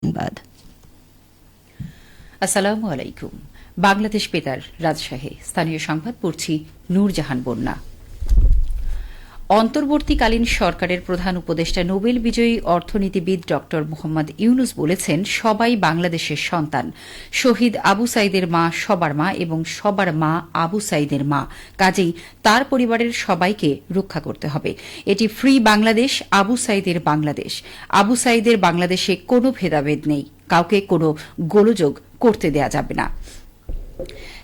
সংবাদ। আসসালামু আলাইকুম। বাংলাদেশ বেতার, রাজশাহী। স্থানীয় সংবাদ পড়ছি নূরজাহান বন্যা। অন্তর্বর্তীকালীন সরকারের প্রধান উপদেষ্টা নোবেল বিজয়ী অর্থনীতিবিদ ড মোহাম্মদ ইউনুস বলেছেন, সবাই বাংলাদেশের সন্তান। শহীদ আবু সাইদের মা সবার মা এবং সবার মা আবু সাইদের মা। কাজেই তার পরিবারের সবাইকে রক্ষা করতে হবে। এটি ফ্রি বাংলাদেশ, আবু সাইদের বাংলাদেশ। আবু সাইদের বাংলাদেশে কোনো ভেদাভেদ নেই, কাউকে কোনো গোলযোগ করতে দেয়া যাবে না।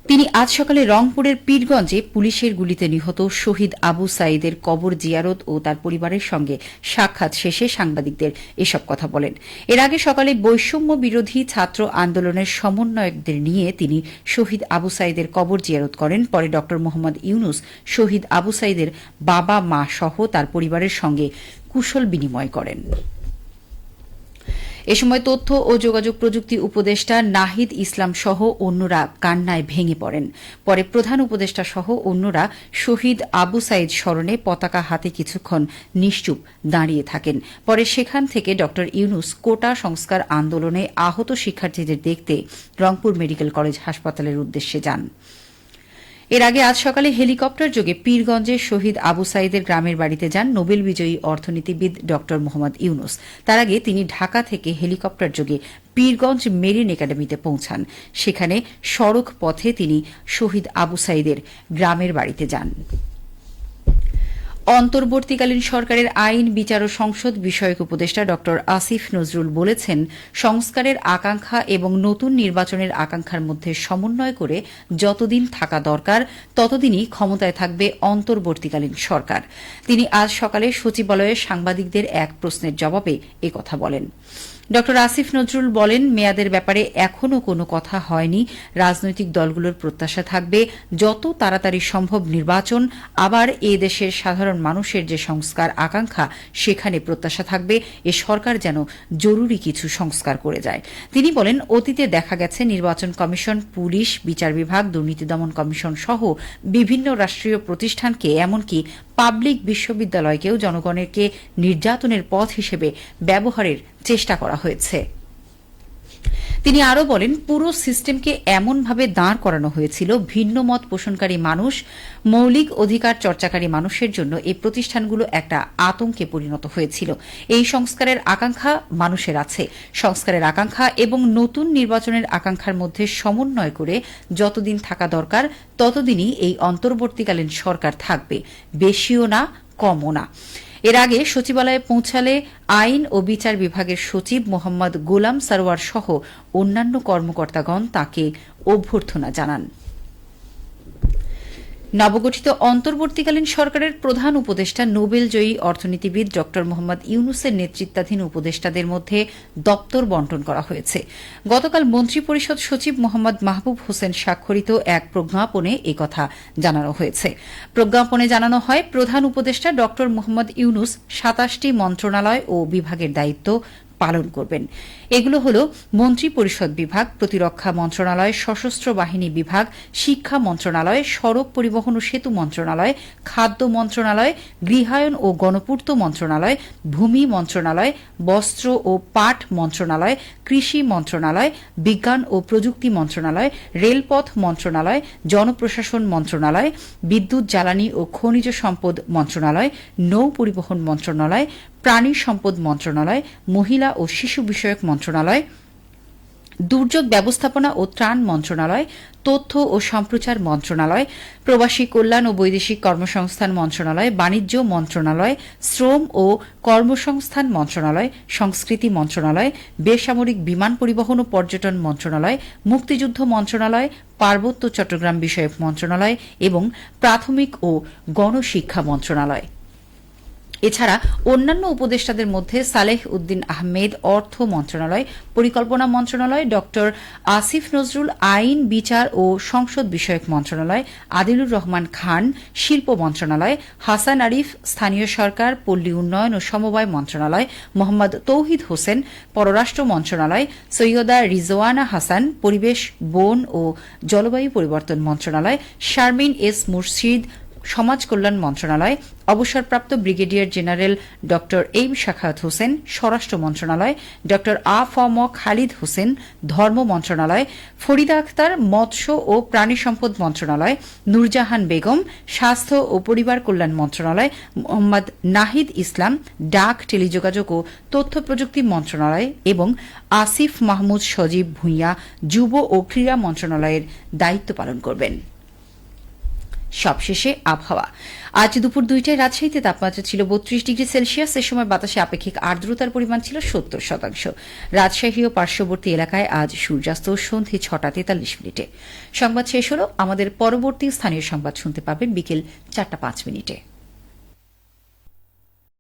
তিনি আজ সকালে রংপুরের পীরগঞ্জে পুলিশের গুলিতে নিহত শহীদ আবু সাইদের কবর জিয়ারত ও তার পরিবারের সঙ্গে সাক্ষাৎ শেষে সাংবাদিকদের এসব কথা বলেন। এর আগে সকালে বৈষম্য বিরোধী ছাত্র আন্দোলনের সমন্বয়কদের নিয়ে তিনি শহীদ আবু সাইদের কবর জিয়ারত করেন। পরে ড মোহাম্মদ ইউনুস শহীদ আবু সাইদের বাবা মা সহ তার পরিবারের সঙ্গে কুশল বিনিময় করেন। এ সময় তথ্য ও যোগাযোগ প্রযুক্তি উপদেষ্টা নাহিদ ইসলাম সহ অন্যরা কান্নায় ভেঙে পড়েন। পরে প্রধান উপদেষ্টা সহ অন্যরা শহীদ আবু সাইদ স্মরণে পতাকা হাতে কিছুক্ষণ নিশ্চুপ দাঁড়িয়ে থাকেন। পরে সেখান থেকে ড ইউনুস কোটা সংস্কার আন্দোলনে আহত শিক্ষার্থীদের দেখতে রংপুর মেডিকেল কলেজ হাসপাতালের উদ্দেশ্যে যান। এর আগে আজ সকালে হেলিকপ্টার যোগে পীরগঞ্জে শহীদ আবু সাইদের গ্রামের বাড়িতে যান নোবেল বিজয়ী অর্থনীতিবিদ ড মোহাম্মদ ইউনুস। তার আগে তিনি ঢাকা থেকে হেলিকপ্টার যোগে পীরগঞ্জ মেরিন একাডেমিতে পৌঁছান। সেখানে সড়ক পথে তিনি শহীদ আবু সাইদের গ্রামের বাড়িতে যান। অন্তর্বর্তীকালীন সরকারের আইন, বিচার ও সংসদ বিষয়ক উপদেষ্টা ড আসিফ নজরুল বলেছেন, সংস্কারের আকাঙ্ক্ষা এবং নতুন নির্বাচনের আকাঙ্ক্ষার মধ্যে সমন্বয় করে যতদিন থাকা দরকার ততদিনই ক্ষমতায় থাকবে অন্তর্বর্তীকালীন সরকার। তিনি আজ সকালে সচিবালয়ে সাংবাদিকদের এক প্রশ্নের জবাবে একথা বলেন। ড আসিফ নজরুল বলেন, মেয়াদের ব্যাপারে এখনও কোনো কথা হয়নি। রাজনৈতিক দলগুলোর প্রত্যাশা থাকবে যত তাড়াতাড়ি সম্ভব নির্বাচন। আবার এ দেশের সাধারণ মানুষের যে সংস্কার আকাঙ্ক্ষা, সেখানে প্রত্যাশা থাকবে এ সরকার যেন জরুরি কিছু সংস্কার করে যায়। তিনি বলেন, অতীতে দেখা গেছে নির্বাচন কমিশন, পুলিশ, বিচার বিভাগ, দুর্নীতি দমন কমিশন সহ বিভিন্ন রাষ্ট্রীয় প্রতিষ্ঠানকে, এমনকি পাবলিক বিশ্ববিদ্যালয়কেও জনগণকে নির্যাতনের পথ হিসেবে ব্যবহারের চেষ্টা করা হয়েছে। তিনি আরও বলেন, পুরো সিস্টেমকে এমনভাবে দাঁড় করানো হয়েছিল, ভিন্ন মত পোষণকারী মানুষ, মৌলিক অধিকার চর্চাকারী মানুষের জন্য এই প্রতিষ্ঠানগুলো একটা আতঙ্কে পরিণত হয়েছিল। এই সংস্কারের আকাঙ্ক্ষা মানুষের আছে। সংস্কারের আকাঙ্ক্ষা এবং নতুন নির্বাচনের আকাঙ্ক্ষার মধ্যে সমন্বয় করে যতদিন থাকা দরকার ততদিনই এই অন্তর্বর্তীকালীন সরকার থাকবে, বেশিও না কমও না। এর আগে সচিবালয়ে পৌঁছালে আইন ও বিচার বিভাগের সচিব মোহাম্মদ গোলাম সারোয়ার সহ অন্যান্য কর্মকর্তাগণ তাঁকে অভ্যর্থনা জানান। নবগঠিত অন্তর্বর্তীকালীন সরকারের প্রধান উপদেষ্টা নোবেলজয়ী অর্থনীতিবিদ ড মোহাম্মদ ইউনুসের নেতৃত্বাধীন উপদেষ্টাদের মধ্যে দপ্তর বণ্টন করা হয়েছে। গতকাল মন্ত্রিপরিষদ সচিব মোহাম্মদ মাহবুব হোসেন স্বাক্ষরিত এক প্রজ্ঞাপনে একথা জানানো হয়েছে। প্রজ্ঞাপনে জানানো হয়, প্রধান উপদেষ্টা ড মোহাম্মদ ইউনুস ২৭টি মন্ত্রণালয় ও বিভাগের দায়িত্ব পালন করবেন। এগুলো হল মন্ত্রিপরিষদ বিভাগ, প্রতিরক্ষা মন্ত্রণালয়, সশস্ত্র বাহিনী বিভাগ, শিক্ষা মন্ত্রণালয়, সড়ক পরিবহন ও সেতু মন্ত্রণালয়, খাদ্য মন্ত্রণালয়, গৃহায়ন ও গণপূর্ত মন্ত্রণালয়, ভূমি মন্ত্রণালয়, বস্ত্র ও পাট মন্ত্রণালয়, কৃষি মন্ত্রণালয়, বিজ্ঞান ও প্রযুক্তি মন্ত্রণালয়, রেলপথ মন্ত্রণালয়, জনপ্রশাসন মন্ত্রণালয়, বিদ্যুৎ, জ্বালানি ও খনিজ সম্পদ মন্ত্রণালয়, নৌ পরিবহন মন্ত্রণালয়, প্রাণী সম্পদ মন্ত্রণালয়, মহিলা ও শিশু বিষয়ক মন্ত্রণালয়, দুর্যোগ ব্যবস্থাপনা ও ত্রাণ মন্ত্রণালয়, তথ্য ও সম্প্রচার মন্ত্রণালয়, প্রবাসী কল্যাণ ও বৈদেশিক কর্মসংস্থান মন্ত্রণালয়, বাণিজ্য মন্ত্রণালয়, শ্রম ও কর্মসংস্থান মন্ত্রণালয়, সংস্কৃতি মন্ত্রণালয়, বেসামরিক বিমান পরিবহন ও পর্যটন মন্ত্রণালয়, মুক্তিযুদ্ধ মন্ত্রণালয়, পার্বত্য চট্টগ্রাম বিষয়ক মন্ত্রণালয় এবং প্রাথমিক ও গণশিক্ষা মন্ত্রণালয়। এছাড়া অন্যান্য উপদেষ্টাদের মধ্যে সালেহ উদ্দিন আহমেদ অর্থ মন্ত্রণালয়, পরিকল্পনা মন্ত্রণালয়, ড আসিফ নজরুল আইন, বিচার ও সংসদ বিষয়ক মন্ত্রণালয়, আদিলুর রহমান খান শিল্প মন্ত্রণালয়, হাসান আরিফ স্থানীয় সরকার, পল্লী উন্নয়ন ও সমবায় মন্ত্রণালয়, মোহাম্মদ তৌহিদ হোসেন পররাষ্ট্র মন্ত্রণালয়, সৈয়দা রিজওয়ানা হাসান পরিবেশ, বন ও জলবায়ু পরিবর্তন মন্ত্রণালয়, শারমিন এস মুর্শিদ সমাজ কল্যাণ মন্ত্রণালয়, অবসরপ্রাপ্ত ব্রিগেডিয়ার জেনারেল ড এম শাখাত হোসেন স্বরাষ্ট্র মন্ত্রণালয়, ড আ.ফ.ম. খালিদ হোসেন ধর্ম মন্ত্রণালয়, ফরিদা আক্তার মৎস্য ও প্রাণী সম্পদ মন্ত্রণালয়, নূরজাহান বেগম স্বাস্থ্য ও পরিবার কল্যাণ মন্ত্রণালয়, মোহাম্মদ নাহিদ ইসলাম ডাক, টেলিযোগাযোগ ও তথ্য প্রযুক্তি মন্ত্রণালয় এবং আসিফ মাহমুদ সজীব ভূঁইয়া যুব ও ক্রীড়া মন্ত্রণালয়ের দায়িত্ব পালন করবেন। সবশেষে আবহাওয়া। আজ দুপুর 2টায় রাজশাহীতে তাপমাত্রা ছিল 32 ডিগ্রি সেলসিয়াস। এ সময় বাতাসে আপেক্ষিক আর্দ্রতার পরিমাণ ছিল 70%। রাজশাহী ও পার্শ্ববর্তী এলাকায় আজ সূর্যাস্ত সন্ধ্যে 6টা 43 মিনিটে। সংবাদ শেষ হল। আমাদের পরবর্তী স্থানীয় সংবাদ শুনতে পাবেন বিকেল 4টা 5 মিনিটে।